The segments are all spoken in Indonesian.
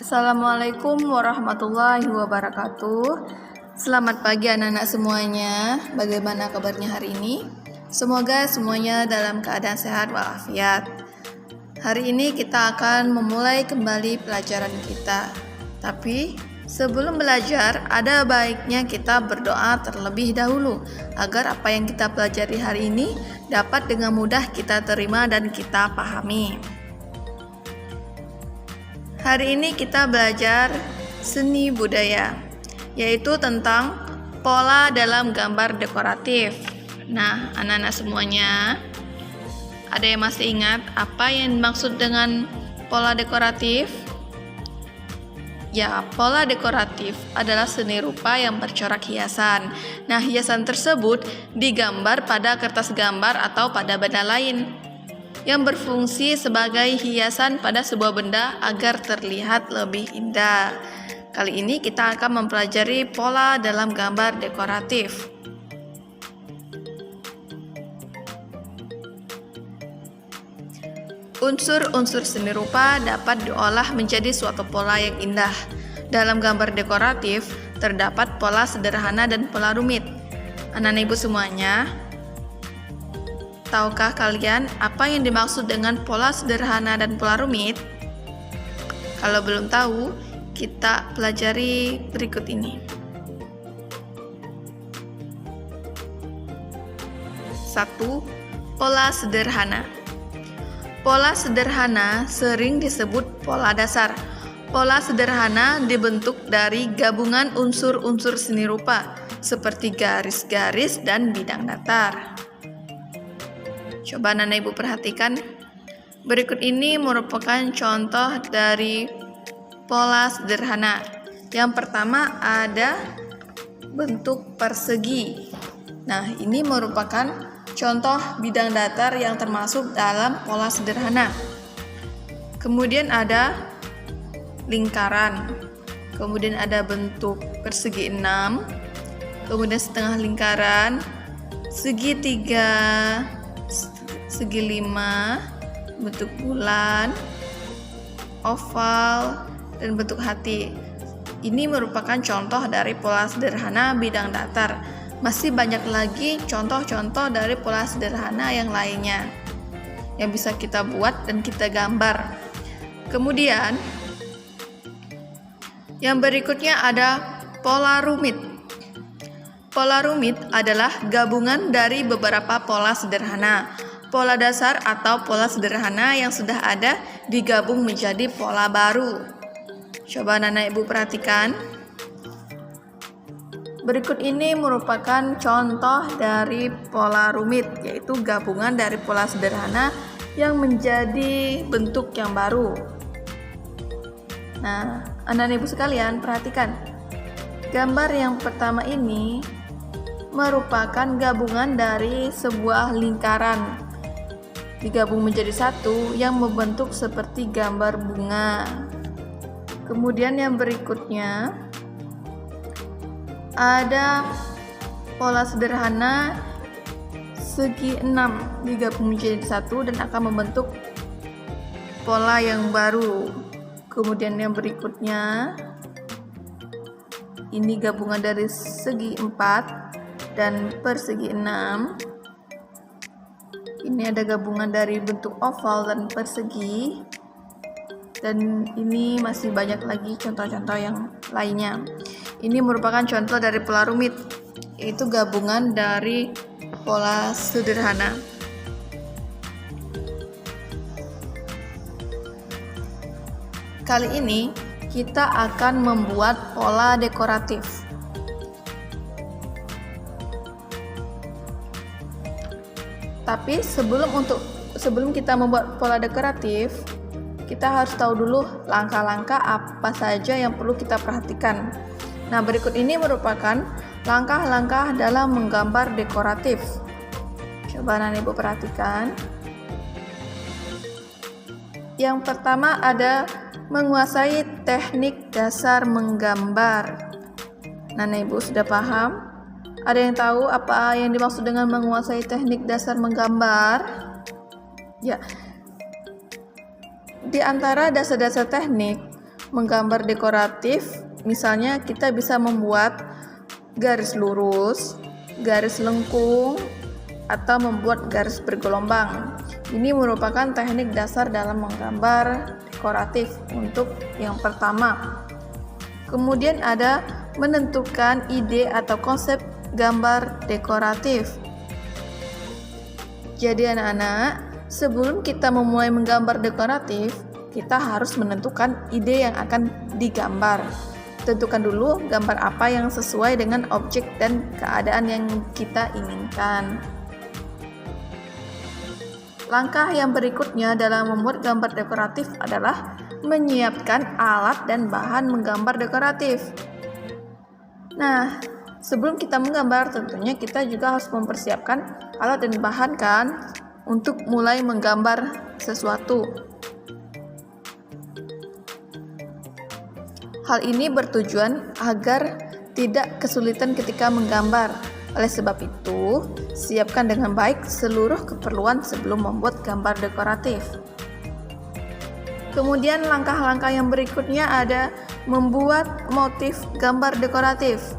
Assalamualaikum warahmatullahi wabarakatuh. Selamat pagi anak-anak semuanya. Bagaimana kabarnya hari ini? Semoga semuanya dalam keadaan sehat walafiat. Hari ini kita akan memulai kembali pelajaran kita. Tapi sebelum belajar, ada baiknya kita berdoa terlebih dahulu agar apa yang kita pelajari hari ini dapat dengan mudah kita terima dan kita pahami. Hari ini kita belajar seni budaya, yaitu tentang pola dalam gambar dekoratif. Nah, anak-anak semuanya, ada yang masih ingat apa yang dimaksud dengan pola dekoratif? Ya, pola dekoratif adalah seni rupa yang bercorak hiasan. Nah, hiasan tersebut digambar pada kertas gambar atau pada benda lain yang berfungsi sebagai hiasan pada sebuah benda agar terlihat lebih indah. Kali ini kita akan mempelajari pola dalam gambar dekoratif. Unsur-unsur seni rupa dapat diolah menjadi suatu pola yang indah. Dalam gambar dekoratif terdapat pola sederhana dan pola rumit. Anak-anak ibu semuanya, tahukah kalian apa yang dimaksud dengan pola sederhana dan pola rumit? Kalau belum tahu, kita pelajari berikut ini. 1. Pola sederhana. Pola sederhana sering disebut pola dasar. Pola sederhana dibentuk dari gabungan unsur-unsur seni rupa seperti garis-garis dan bidang datar. Coba anak ibu perhatikan. Berikut ini merupakan contoh dari pola sederhana. Yang pertama ada bentuk persegi. Nah, ini merupakan contoh bidang datar yang termasuk dalam pola sederhana. Kemudian ada lingkaran. Kemudian ada bentuk persegi 6. Kemudian setengah lingkaran, segitiga, segi 5, bentuk bulan, oval, dan bentuk hati. Ini merupakan contoh dari pola sederhana bidang datar. Masih banyak lagi contoh-contoh dari pola sederhana yang lainnya yang bisa kita buat dan kita gambar. Kemudian yang berikutnya ada pola rumit. Pola rumit adalah gabungan dari beberapa pola sederhana. Pola dasar atau pola sederhana yang sudah ada digabung menjadi pola baru. Coba anak ibu perhatikan. Berikut ini merupakan contoh dari pola rumit, yaitu gabungan dari pola sederhana yang menjadi bentuk yang baru. Nah, anak ibu sekalian perhatikan. Gambar yang pertama ini merupakan gabungan dari sebuah lingkaran digabung menjadi satu yang membentuk seperti gambar bunga. Kemudian yang berikutnya ada pola sederhana segi 6 digabung menjadi satu dan akan membentuk pola yang baru. Kemudian yang berikutnya ini gabungan dari segi 4 dan persegi 6. Ini ada gabungan dari bentuk oval dan persegi. Dan ini masih banyak lagi contoh-contoh yang lainnya. Ini merupakan contoh dari pola rumit, yaitu gabungan dari pola sederhana. Kali ini kita akan membuat pola dekoratif. Tapi sebelum kita membuat pola dekoratif, kita harus tahu dulu langkah-langkah apa saja yang perlu kita perhatikan. Nah, berikut ini merupakan langkah-langkah dalam menggambar dekoratif. Coba anak ibu perhatikan. Yang pertama ada menguasai teknik dasar menggambar. Nah, anak ibu sudah paham? Ada yang tahu apa yang dimaksud dengan menguasai teknik dasar menggambar? Ya, di antara dasar-dasar teknik menggambar dekoratif, misalnya kita bisa membuat garis lurus, garis lengkung, atau membuat garis bergelombang. Ini merupakan teknik dasar dalam menggambar dekoratif untuk yang pertama. Kemudian ada menentukan ide atau konsep gambar dekoratif. Jadi anak-anak, sebelum kita memulai menggambar dekoratif, kita harus menentukan ide yang akan digambar. Tentukan dulu gambar apa yang sesuai dengan objek dan keadaan yang kita inginkan. Langkah yang berikutnya dalam membuat gambar dekoratif adalah menyiapkan alat dan bahan menggambar dekoratif. Nah, sebelum kita menggambar, tentunya kita juga harus mempersiapkan alat dan bahan kan untuk mulai menggambar sesuatu. Hal ini bertujuan agar tidak kesulitan ketika menggambar. Oleh sebab itu, siapkan dengan baik seluruh keperluan sebelum membuat gambar dekoratif. Kemudian langkah-langkah yang berikutnya ada membuat motif gambar dekoratif.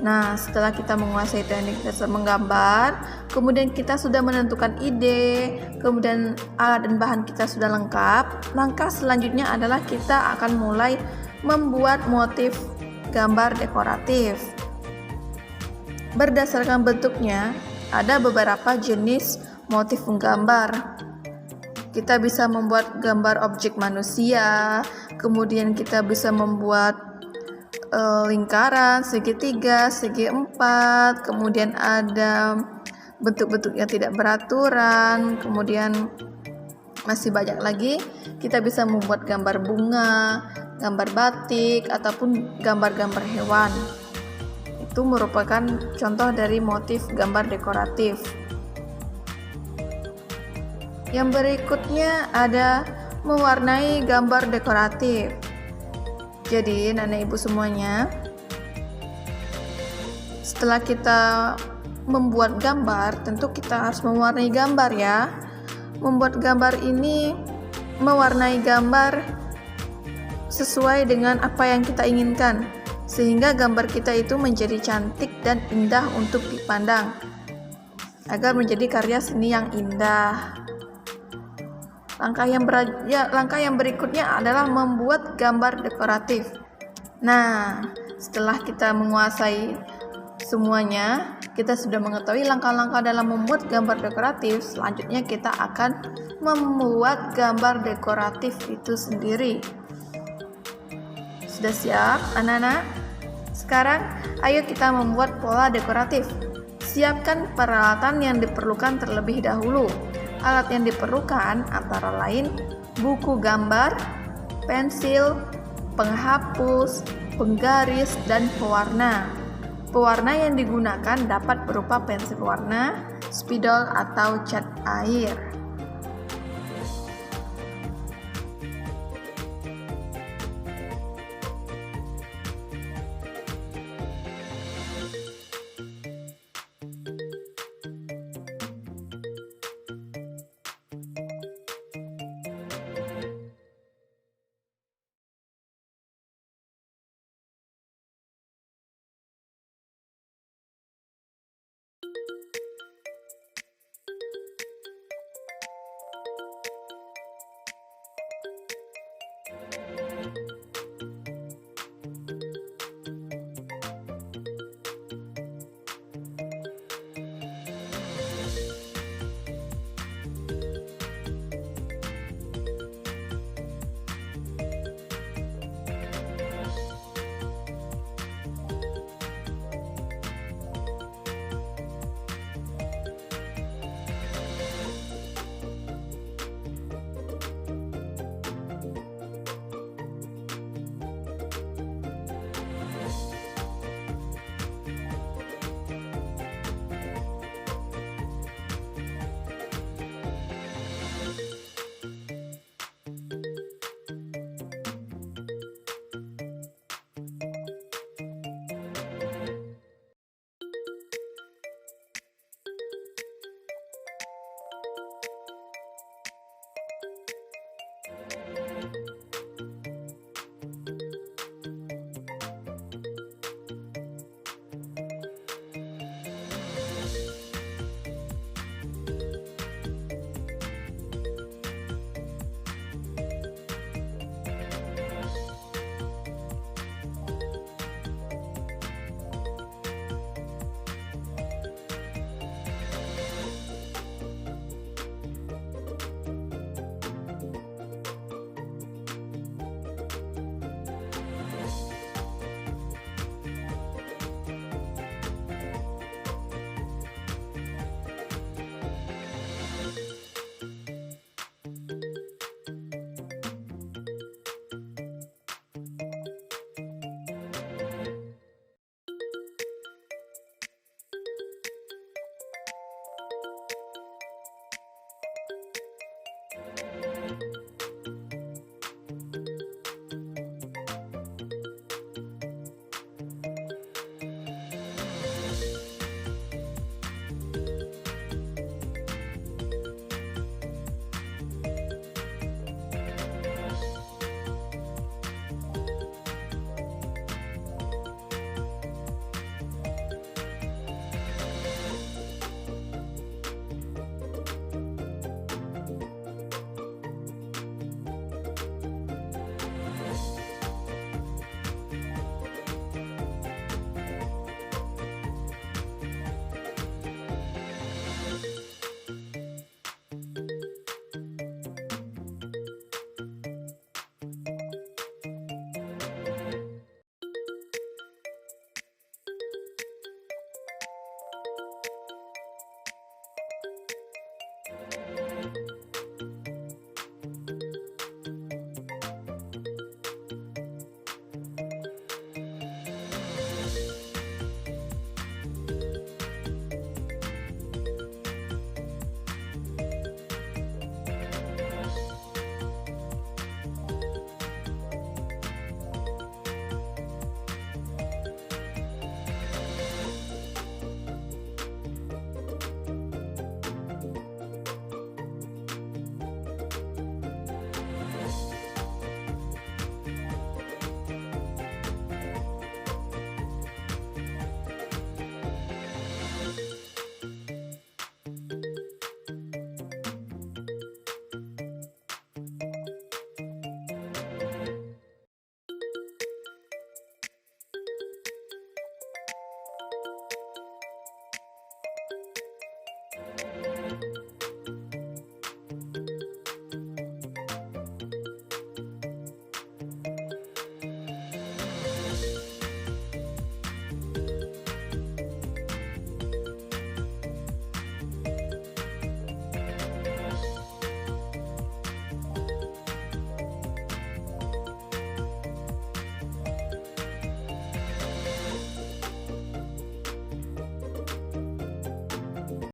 Nah, setelah kita menguasai teknik dasar menggambar, kemudian kita sudah menentukan ide, kemudian alat dan bahan kita sudah lengkap, langkah selanjutnya adalah kita akan mulai membuat motif gambar dekoratif. Berdasarkan bentuknya, ada beberapa jenis motif menggambar. Kita bisa membuat gambar objek manusia, kemudian kita bisa membuat lingkaran, segitiga, segi empat, kemudian ada bentuk-bentuk yang tidak beraturan, kemudian masih banyak lagi. Kita bisa membuat gambar bunga, gambar batik, ataupun gambar-gambar hewan. Itu merupakan contoh dari motif gambar dekoratif. Yang berikutnya ada mewarnai gambar dekoratif. Jadi, nenek ibu semuanya, setelah kita membuat gambar, tentu kita harus mewarnai gambar ya. Membuat gambar ini mewarnai gambar sesuai dengan apa yang kita inginkan, sehingga gambar kita itu menjadi cantik dan indah untuk dipandang, agar menjadi karya seni yang indah. Langkah yang berikutnya adalah membuat gambar dekoratif. Nah, setelah kita menguasai semuanya, kita sudah mengetahui langkah-langkah dalam membuat gambar dekoratif. Selanjutnya kita akan membuat gambar dekoratif itu sendiri. Sudah siap, anak-anak? Sekarang, ayo kita membuat pola dekoratif. Siapkan peralatan yang diperlukan terlebih dahulu. Alat yang diperlukan antara lain buku gambar, pensil, penghapus, penggaris, dan pewarna. Pewarna yang digunakan dapat berupa pensil warna, spidol, atau cat air.